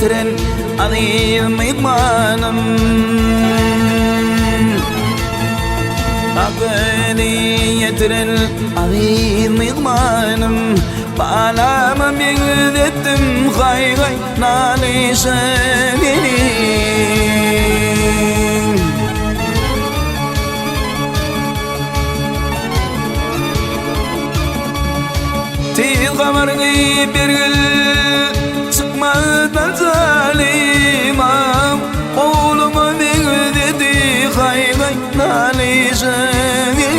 يترن عظيم إضمانم عقلي يترن عظيم إضمانم بعلام بيغدتم خاي غاي نالي شاقلي تي الغمر غي بيرغل çıkmadan zalimam oğluma dedi hay hay nalişeğim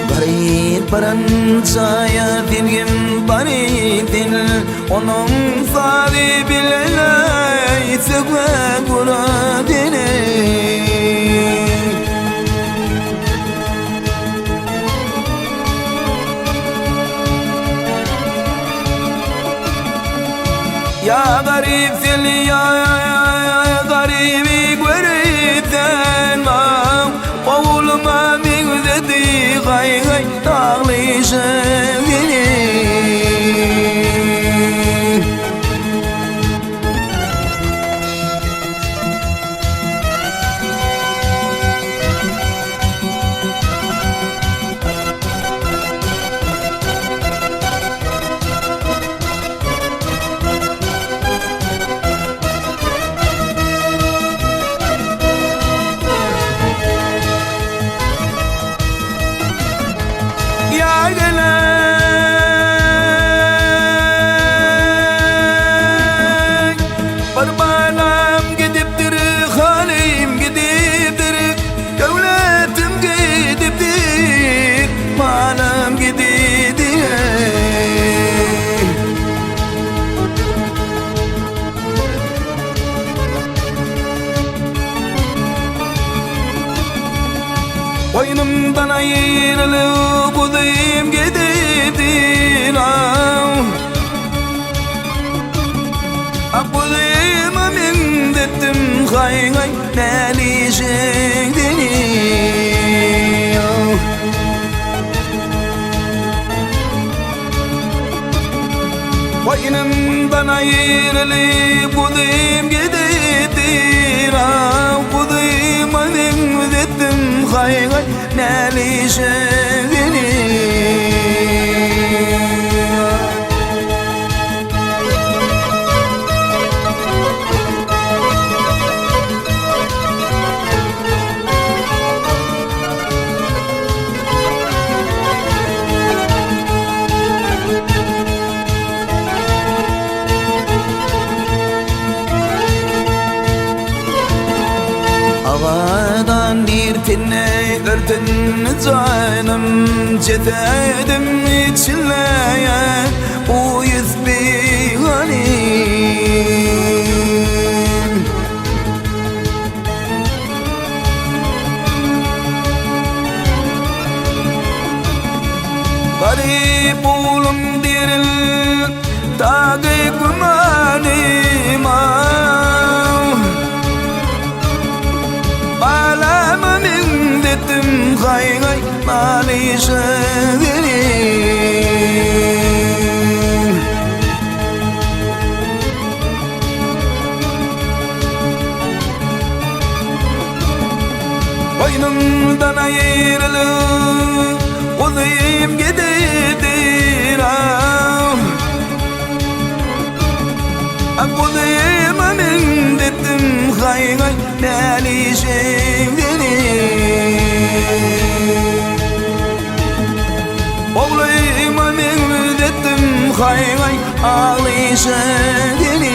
garip baransaya dilgim baridin onun sahibiyle sekve kuradine يا غريب في يا غريبي غريبتن ما قول ما بيغدتي غاي غاي تغلي شغلي Boynumdan ayrılıp uzayım gidiptin Akbuzayıma mindettim hay hay nelişektin Boynumdan ayrılıp uzayım gidiptin Akbuzayıma mindettim hay hay nelişeğini Havadan dirtinne örtün canım cesedim içleye uyuz bir halim Garip oğlum diril takip kumanim Bağlama mindettim hay hay nalişeğini Boynumdan ayrılıp uzayım gidiptin Akbuzayıma mindettim hay hay nelişeğini Oğlayıma mindettim hay hay ağlışeğini